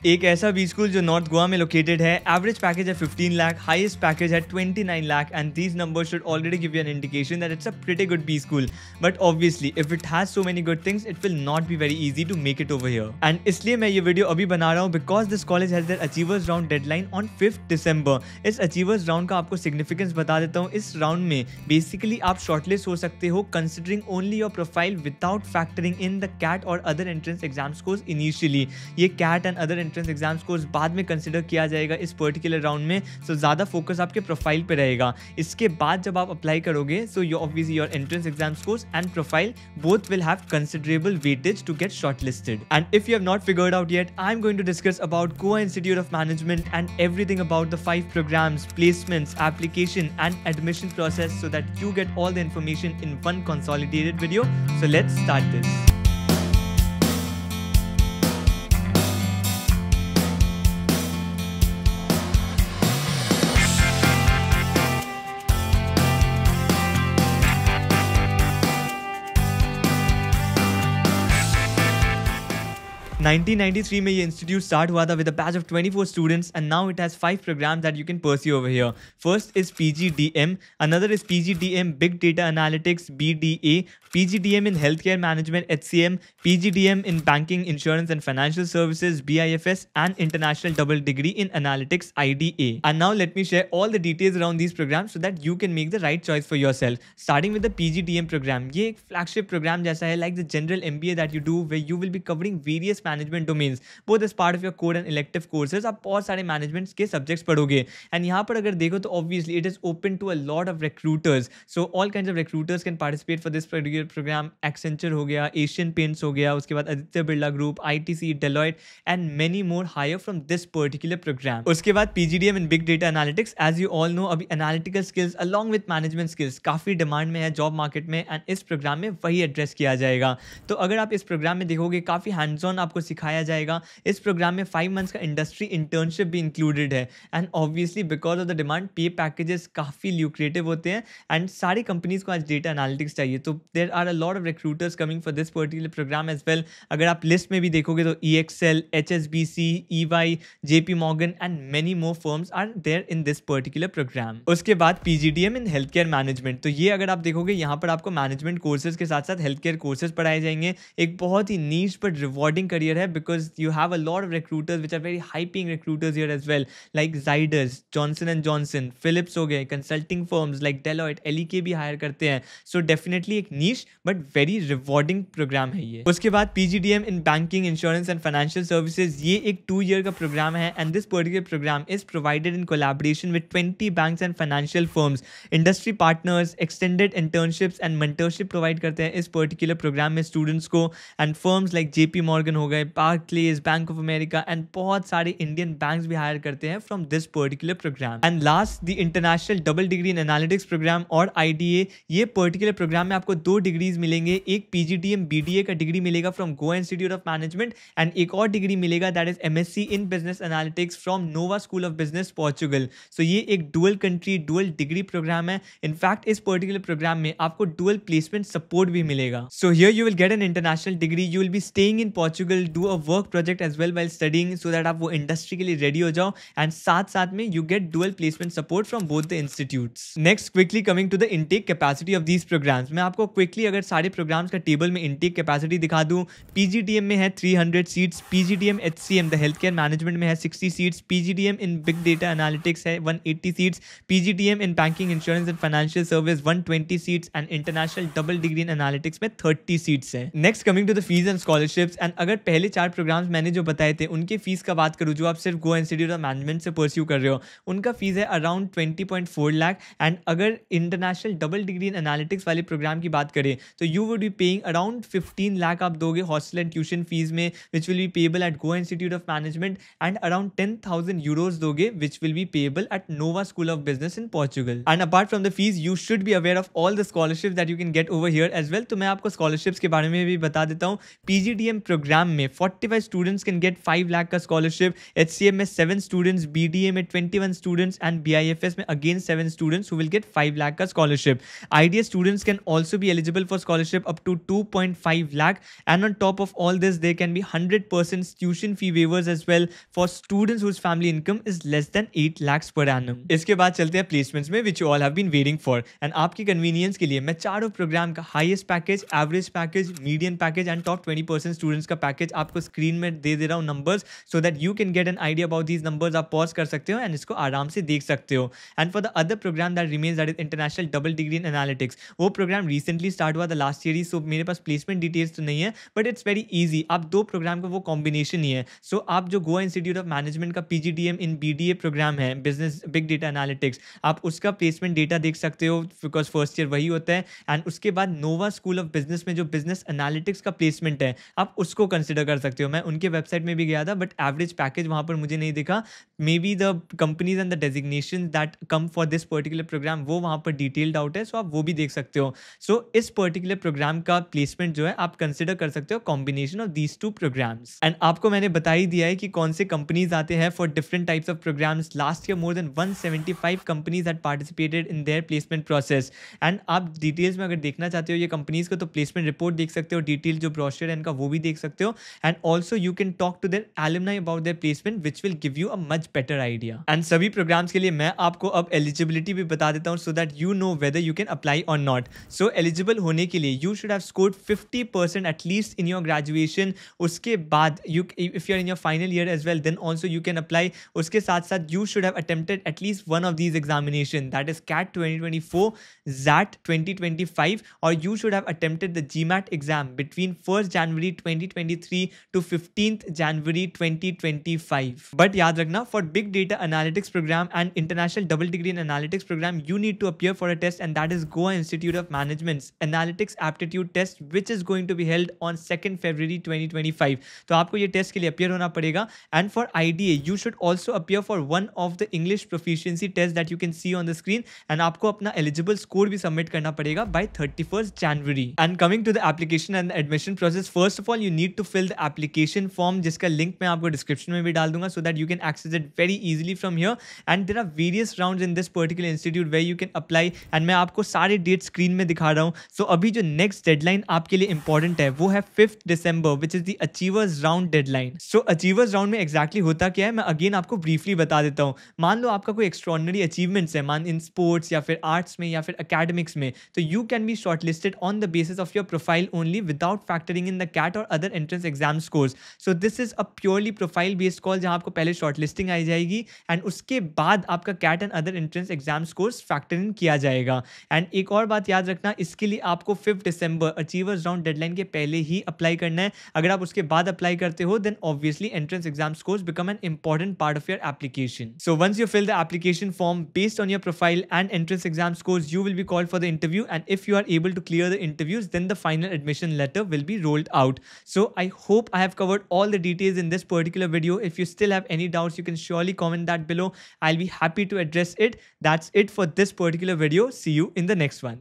एक ऐसा B school जो नॉर्थ गोवा में लोकेटेड है। एवरेज पैकेज है 15 लाख, हाईएस्ट पैकेज है 29 lakh and these numbers should already give you an indication that it's a pretty good B school. But obviously if it has so many good things it will not be very easy to make it over here. And इसलिए मैं ये video अभी बना रहा हूँ because this college has their achievers round deadline on 5 December. इस achievers round का आपको सिग्निफिकेंस बता देता हूँ। इस राउंड में बेसिकली आप शॉर्टलिस्ट हो सकते हो considering only your profile without factoring in the CAT और other entrance exam scores initially. ये CAT and other entrance exam scores बाद में कंसिडर किया जाएगा इस पर्टिकुलर राउंड में। सो ज्यादा फोकस आपके प्रोफाइल पे रहेगा। इसके बाद जब आप अप्लाई करोगे so your obviously your entrance exam scores and profile both will have considerable weightage to get shortlisted. And if you have not figured out yet, I'm going to discuss about Goa Institute of Management and everything about the 5 programs, placements, application and admission process so that you get all the information in one consolidated video. So let's start this. 1993 में ये institute start हुआ था with a batch of 24 students and now it has 5 programmes that you can pursue over here. First is PGDM, another is PGDM Big Data Analytics BDA, PGDM in Healthcare Management HCM, PGDM in Banking, Insurance and Financial Services BIFS, and International Double Degree in Analytics IDA. And now let me share all the details around these programs so that you can make the right choice for yourself. Starting with the PGDM program, ये एक flagship program जैसा है like the general MBA that you do where you will be covering various management domains both as part of your core and elective courses. आप बहुत सारे management के subjects पढ़ोगे and यहाँ पर अगर देखो तो obviously it is open to a lot of recruiters. So all kinds of recruiters can participate for this particular program. Accenture हो गया, Asian Paints हो गया, उसके बाद Aditya Birla Group, ITC, Deloitte and many more hire from this particular program. उसके बाद PGDM in Big Data Analytics, as you all know अभी analytical skills along with management skills काफ़ी demand में है job market में and इस program में वही address किया जाएगा. तो अगर आप इस program में देखोगे काफ़ी hands on आपको सिखाया जाएगा. इस प्रोग्राम में 5 मंथ्स का इंडस्ट्री इंटर्नशिप भी इंक्लूडेड है and obviously because of the demand पे पैकेजेस काफ़ी ल्यूक्रेटिव होते हैं एंड सारी कंपनीज को आज डेटा एनालिटिक्स चाहिए. तो there are a lot of recruiters coming for this particular program as well. अगर आप लिस्ट में भी देखोगे तो EXL, HSBC, EY, JP Morgan and many more firms are there in this particular program. उसके बाद PGDM in health care management. तो ये अगर आप देखोगे यहाँ पर आपको मैनेजमेंट कोर्सेज के साथ साथ हेल्थ केयर कोर्सेज पढ़ाए जाएंगे. एक बहुत ही नीश बट रिवॉर्डिंग करियर है because you have a lot of recruiters which are very high paying recruiters here as well like Zydus, Johnson and Johnson, Philips हो गए, consulting firms like Deloitte, LEK भी hire करते हैं. So definitely एक niche but very rewarding program है ये. उसके बाद PGDM in Banking, Insurance and Financial Services, ये एक 2-year का program है and this particular program is provided in collaboration with 20 banks and financial firms. Industry partners, extended internships and mentorship provide करते हैं इस particular program में students को and firms like JP Morgan हो गए, Barclays, Bank of America and बहुत सारे Indian banks भी हायर करते हैं from this particular program. And last the international double degree in analytics program और IDA. ये पर्टिकुलर प्रोग्राम में आपको 2 डिग्रीज मिलेंगे. एक PGDM BDA का डिग्री मिलेगा from Goa institute of management and एक और डिग्री मिलेगा that is MSc in business analytics from Nova school of business Portugal. So ये एक dual country dual degree program है. इनफैक्ट इस पर्टिकुलर प्रोग्राम में आपको डुअल प्लेसमेंट सपोर्ट भी मिलेगा. So here you will get an international degree, you will be staying in Portugal, do a work project as well while studying so that आप वो industry के लिए ready हो जाओ एंड साथ साथ में you get dual placement support from both the institutes. Next quickly coming to the intake capacity of these programs. मैं आपको क्विकली अगर सारे प्रोग्राम्स का टेबल में इनटेक कैपेसिटी दिखा दूं. PGDM में है 300 seats, PGDM HCM the health care management में है 60 seats, PGDM in big data analytics है 180 seats, PGDM in banking insurance and financial service 120 seats and international double degree in analytics में 30 seats है. Next coming to the fees and scholarships. And अगर पहले 4 programmes मैंने जो बताए थे उनके फीस का बात करूँ जो आप सिर्फ गोवा इंस्टीट्यूट ऑफ मैनेजमेंट से परस्यू कर रहे हो उनका फीस है अराउंड 20.4 लाख. एंड अगर international double degree in analytics वाले प्रोग्राम की बात करें तो you would be paying around 15 lakh आप दोगे हॉस्टल एंड ट्यूशन फीस में which will be payable at Goa institute of management and around 10,000 euros दोगे which will be payable at Nova school of business in Portugal. And apart from the fees you should be aware of all the scholarships that you can get over here as well. तो मैं आपको scholarships के बारे में भी बता देता हूँ. PGDM प्रोग्राम में में 45 स्टूडेंट्स कैन गेट 5 लाख का स्कॉलरशिप, HCM में 7 स्टूडेंट्स, BDA में 21 स्टूडेंट्स एंड BIFS में again 7 students who will get 5 lakh का scholarship. IDA students can also be eligible for scholarship up to 2.5 lakh, and on top of all this there can be 100% tuition fee waivers as well for students whose family income is less than 8 lakhs per annum. इसके बाद चलते हैं placements में which you all have been waiting for, and आपकी convenience के लिए मैं चारों प्रोग्राम का highest package, average package, median package and top 20% students का package आपको स्क्रीन में दे रहा हूँ numbers so that you can get an idea about these numbers. आप pause कर सकते हो and इसको आराम से देख सकते हो. And for the other program that remains, that is International Double Degree in Analytics, वो program recently start हुआ था last year ही, so मेरे पास placement details तो नहीं है, but it's very easy. आप दो program का वो combination ही है. So आप जो Goa Institute of Management का PGDM in BDA program है, Business Big Data Analytics, आप उसका placement data देख सकते हो because first year वही होता है. And उसके बाद Nova School of Business में जो Business Analytics का placement है, आप उसको consider कर सकते हो. मैं उनके website में भी गया था, but average package वहाँ पर मुझे नहीं दिखा. Maybe the companies and the designations that come for this particular program वो वहाँ पर detailed out है, so आप वो भी देख सकते हो. So इस particular program का placement जो है आप consider कर सकते हो combination of these two programs. And आपको मैंने बता ही दिया है कि कौन से companies आते हैं for different types of programs. Last year more than 175 companies had participated in their placement process. And आप details में अगर देखना चाहते हो ये companies को तो placement report देख सकते हो, detail जो brochure है इनका वो भी देख सकते हो. And also you can talk to their alumni about their placement which will give you a much better idea. And सभी programs के लिए मैं आपको अब eligibility भी बता देता हूँ so that you know whether you can apply or not. So eligible होने के लिए you should have scored 50% at least in your graduation. उसके बाद if you are in your final year as well, then also you can apply. उसके साथ साथ you should have attempted at least one of these examination, that is CAT 2024, XAT 2025, or you should have attempted the GMAT exam between 1st January 2023 to 15th January 2025. But याद रखना, for Big Data Analytics program and International Double Degree in Analytics program, you need to appear for a test, and that is Goa Institute of Management's Analytics Aptitude Test, which is going to be held on 2nd February 2025. तो आपको ये test के लिए appear होना पड़ेगा. And for IDA, you should also appear for one of the English proficiency tests that you can see on the screen, and आपको अपना eligible score भी submit करना पड़ेगा by 31st January. And coming to the application and the admission process, first of all you need to fill the application form, जिसका link मैं आपको description में भी डाल दूंगा so that you can access it very easily from here. And there are various rounds in this particular institute where you can apply, and मैं आपको सारे dates screen में दिखा रहा हूँ. So अभी जो next deadline आपके लिए important है वो है 5th December, which is the Achievers Round deadline. So Achievers Round में exactly होता क्या है मैं again आपको briefly बता देता हूँ. मान लो आपका कोई extraordinary achievements है, मान in sports या फिर arts में या फिर academics में, तो you can be shortlisted on the basis of your profile only without factoring in the CAT or other entrance exam scores. So this is a purely profile based call जहाँ आपको पहले shortlisting आई जाएगी and उसके बाद आपका CAT and other entrance exam scores factor in किया जाएगा. And एक और बात याद रखना, इसके लिए आपको 5th December Achievers Round deadline के पहले ही अप्लाई करना है. अगर आप उसके बाद अप्लाई करते हो then obviously entrance exam scores become an important part of your application. So once you fill the application form based on your profile and entrance exam scores, you will be called for the interview, and if you are able to clear the interviews, then the final admission letter will be rolled out. So I hope I have covered all the details in this particular video. If you still have any doubts, you can surely comment that below. I'll be happy to address it. That's it for this particular video. See you in the next one.